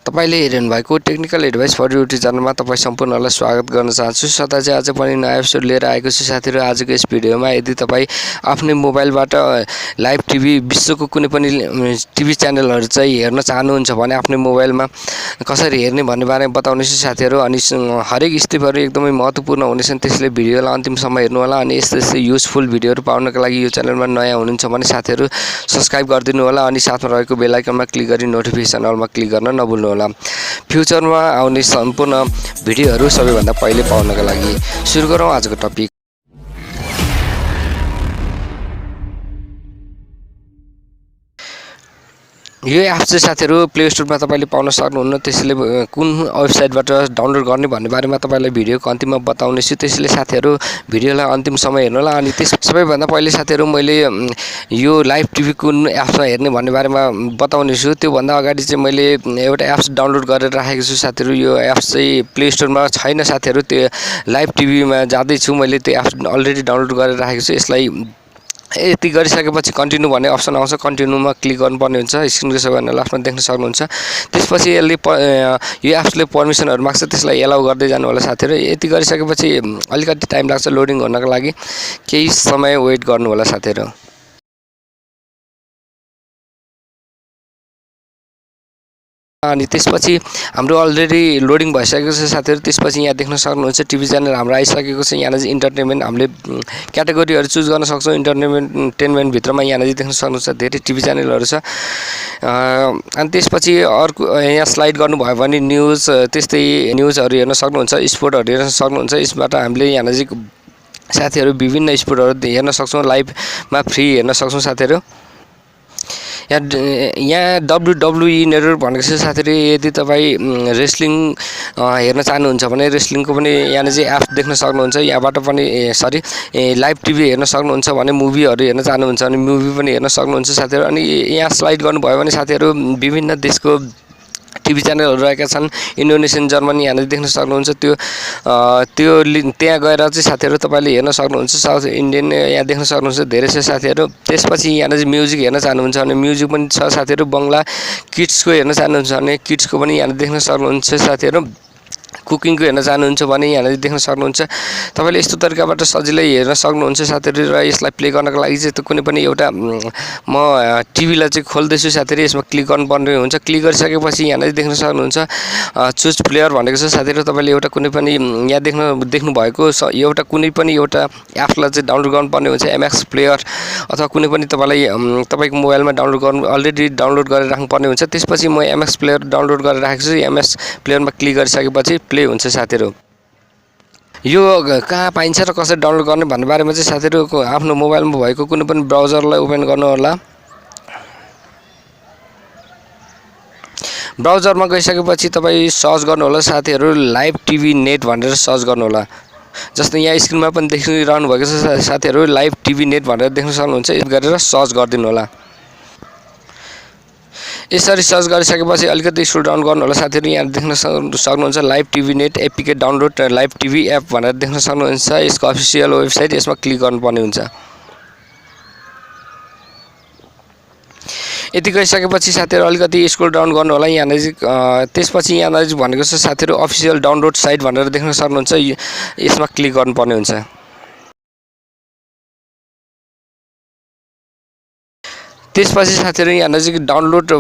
तपाईले हेर्नु भएको टेक्निकल एडभाइस फर युट्युब च्यानलमा तपाईं सम्पूर्णलाई स्वागत गर्न चाहन्छु। सदा चाहिँ आज पनि नयाँ एपिसोड लिएर आएको छु साथीहरु। आजको यस भिडियोमा यदि तपाईं आफ्नै मोबाइलबाट लाइभ टिभी विश्वको कुनै पनि टिभी च्यानलहरु चाहिँ हेर्न चाहनुहुन्छ भने आफ्नै मोबाइलमा कसरी हेर्ने भन्ने बारेमा बताउने छु साथीहरु। अनि हरेक स्टेपहरु एकदमै महत्त्वपूर्ण हुनेछन्, त्यसैले भिडियोलाई अन्तिमसम्म हेर्नु होला। अनि यस्तै युजफुल भिडियोहरु पाउनका लागि यो च्यानलमा नयाँ हुनुहुन्छ भने साथीहरु सब्स्क्राइब गरिदिनु होला अनि साथमा रहेको बेल आइकनमा क्लिक गरी नोटिफिकेसन अलमा क्लिक गर्न नभुल्नु होला। फ्युचरमा आउने सम्पूर्ण भिडियोहरु सबैभन्दा पहिले पाउनका लागि। सुरु गरौँ आजको टपिक। यो एप चाहिँ साथीहरु प्ले स्टोरमा तपाईले पाउन सक्नुहुन्न, त्यसैले कुन वेबसाइटबाट डाउनलोड गर्ने भन्ने बारेमा तपाईलाई भिडियोको अन्तिममा बताउने छु। त्यसैले साथीहरु भिडियोलाई अन्तिमसम्म हेर्नु होला। अनि त्यस सबैभन्दा पहिले साथीहरु मैले यो लाइभ टिभी कुन एपमा हेर्ने भन्ने बारेमा बताउने छु। त्यो भन्दा अगाडि चाहिँ मैले एउटा एप्स डाउनलोड गरेर राखेको छु साथीहरु। यो एप्स चाहिँ प्ले स्टोरमा छैन साथीहरु। त्यो लाइभ टिभीमा जाँदै छु, मैले त्यो एप्स अलरेडी डाउनलोड गरेर राखेको छु। यसलाई यति गरिसकेपछि कन्टिन्यू भन्ने अप्सन आउँछ, कन्टिन्यूमा क्लिक गर्नुपर्ने हुन्छ। स्क्रिनको सबैभन्दा लास्टमा देख्न सक्नुहुन्छ। त्यसपछि यसले यो एप्सले पर्मिसनहरु माग्छ, त्यसलाई एलाउ गर्दै जानु होला साथीहरु। यति गरिसकेपछि अलिकति टाइम लाग्छ लोडिङ हुनको लागि, केही समय वेट गर्नु होला साथीहरु। अनि त्यसपछि हाम्रो अलरेडी लोडिङ भइसकेको छ साथीहरु। त्यसपछि यहाँ देख्न सक्नुहुन्छ टिभी च्यानल हाम्रो आइसकेको छ। यहाँ चाहिँ इन्टरटेनमेन्ट हामीले क्याटेगोरीहरु चुज गर्न सक्छौं। इन्टरटेनमेन्ट भित्रमा यहाँ देख्न सक्नुहुन्छ धेरै टिभी च्यानलहरु छ। अनि त्यसपछि अर्को यहाँ स्लाइड गर्नुभयो भने न्यूज, त्यस्तै न्यूजहरु हेर्न सक्नुहुन्छ, स्पोर्टहरु हेर्न सक्नुहुन्छ। यसबाट हामीले यहाँ चाहिँ साथीहरु विभिन्न स्पोर्टहरु हेर्न सक्छौं, लाइभमा फ्री हेर्न सक्छौं साथीहरु। यहाँ WWE नेटवर्क भनेको छ साथीहरु। यदि तपाईं रेस्लिङ हेर्न चाहनुहुन्छ भने रेस्लिङको पनि यहाँ चाहिँ एप देख्न सक्नुहुन्छ। यहाँबाट पनि लाइभ टिभी हेर्न सक्नुहुन्छ भने मुभीहरु हेर्न चाहनुहुन्छ भने मुभी पनि हेर्न सक्नुहुन्छ साथीहरु। अनि यहाँ स्लाइड गर्नुभयो भने साथीहरु विभिन्न देशको टिभी च्यानलहरु रहेका छन्। इन्डोनेसियन, जर्मनी यहाँ देख्न सक्नुहुन्छ। त्यो त्यहाँ गएर चाहिँ साथीहरु तपाईले हेर्न सक्नुहुन्छ। साउथ इन्डियन यहाँ देख्न सक्नुहुन्छ, धेरै छ साथीहरु। त्यसपछि यहाँ चाहिँ म्युजिक हेर्न चाहनुहुन्छ भने म्युजिक पनि छ साथीहरु। बंगला किड्सको हेर्न चाहनुहुन्छ भने किड्सको पनि यहाँ देख्न सक्नुहुन्छ साथीहरु। कुकिङको हेर्न चाहनुहुन्छ भने यहाँ देख्न सक्नुहुन्छ। तपाईले यस्तो तरिकाबाट सजिलै हेर्न सक्नुहुन्छ साथीहरु। र यसलाई प्ले गर्नको लागि चाहिँ कुनै पनि एउटा म टिभीलाई चाहिँ खोल्दै छु साथीहरु। यसमा क्लिक गर्नुपर्ने हुन्छ। क्लिक गरिसकेपछि यहाँ देख्न सक्नुहुन्छ चुज प्लेयर भनेको छ साथीहरु। तपाईले एउटा कुनै पनि यहाँ देख्नु भएको एउटा कुनै पनि एउटा एपलाई चाहिँ डाउनलोड गर्नुपर्ने हुन्छ। एमएक्स प्लेयर अथवा कुनै पनि तपाईको मोबाइलमा डाउनलोड गर्नु अलरेडी डाउनलोड गरेर राख्नुपर्ने हुन्छ। त्यसपछि म एमएक्स प्लेयर डाउनलोड गरेर राखेको छु। एमएक्स प्लेयरमा क्लिक गरिसकेपछि प्ले हुन्छ साथीहरु। यो कहाँ पाइन्छ र कसरी डाउनलोड गर्ने भन्ने बारेमा चाहिँ साथीहरु आफ्नो मोबाइलमा भएको कुनै पनि ब्राउजरलाई ओपन गर्नु होला। ब्राउजरमा गइसकेपछि तपाई सर्च गर्नु होला साथीहरु, लाइभ टिभी नेट भनेर सर्च गर्नु होला। जस्तै यहाँ स्क्रिनमा पनि देखिरहनु भएको छ साथीहरु, लाइभ टिभी नेट भनेर देख्न सक्नुहुन्छ। यो गरेर सर्च गरिदिनु होला। यसरी सर्च गरिसकेपछि अलिकति स्क्रोल डाउन गर्नु होला साथीहरु। यहाँ देख्न सक्नुहुन्छ live TV net APK download live TV app भनेर देख्न सक्नुहुन्छ। यसको अफिसियल वेबसाइट, यसमा क्लिक गर्नुपर्ने हुन्छ। यति गइसकेपछि साथीहरु अलिकति स्क्रोल डाउन गर्नु होला। यहाँ त्यसपछि यहाँ भनेको छ साथीहरु अफिसियल डाउनलोड साइट भनेर देख्न सक्नुहुन्छ। यसमा क्लिक गर्नुपर्ने हुन्छ। त्यसपछि साथीहरु यहाँ चाहिँ डाउनलोड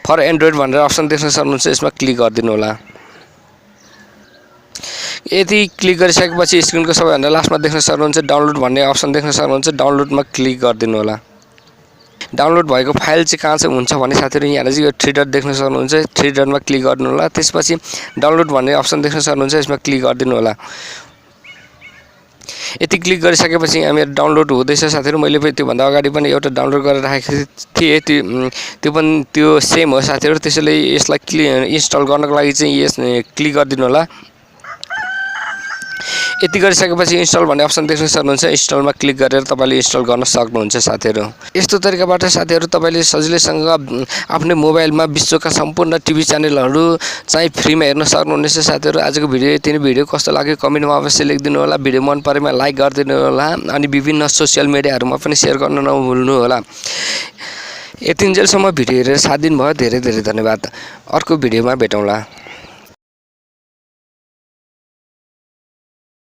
फर एन्ड्रोइड भनेर अप्सन देख्न सक्नुहुन्छ। यसमा क्लिक गरिदिनु होला। यदि क्लिक गरिसकेपछि स्क्रिनको सबैभन्दा लास्टमा देख्न सक्नुहुन्छ डाउनलोड भन्ने अप्सन देख्न सक्नुहुन्छ। डाउनलोडमा क्लिक गरिदिनु होला। डाउनलोड भएको फाइल चाहिँ कहाँ चाहिँ हुन्छ भने साथीहरु यहाँ चाहिँ यो 3 डट देख्न सक्नुहुन्छ। 3 डटमा क्लिक गर्नु होला। त्यसपछि डाउनलोड भन्ने अप्सन देख्न सक्नुहुन्छ। यसमा क्लिक गरिदिनु होला। यति क्लिक गरिसकेपछि यहाँ मेरो डाउनलोड हुँदैछ साथीहरु। मैले पनि त्यो भन्दा अगाडि पनि एउटा डाउनलोड गरेर राखेको थिएँ। त्यो सेम हो साथीहरु। त्यसैले यसलाई इन्स्टल गर्नको लागि चाहिँ यस क्लिक गरिदिनु होला। यति गरिसकेपछि इन्स्टल भन्ने अप्सन देख्न सक्नुहुन्छ। इन्स्टलमा क्लिक गरेर तपाईले इन्स्टल गर्न सक्नुहुन्छ साथीहरु। यस्तो तरिकाबाट साथीहरु तपाईले सजिलैसँग आफ्नै मोबाइलमा विश्वका सम्पूर्ण टिभी च्यानलहरु चाहिँ फ्रीमा हेर्न सक्नुहुनेछ साथीहरु। आजको भिडियो यति नै। भिडियो कस्तो लाग्यो कमेन्टमा अवश्य लेखिदिनु होला। भिडियो मन परेमा लाइक गरिदिनु होला। अनि विभिन्न सोशल मिडियाहरुमा पनि शेयर गर्न नभुल्नु होला। यतिन्जेलसम्म भिडियो हेरेर साथ दिनुभयो धेरै धेरै धन्यवाद। अर्को भिडियोमा भेटौँला।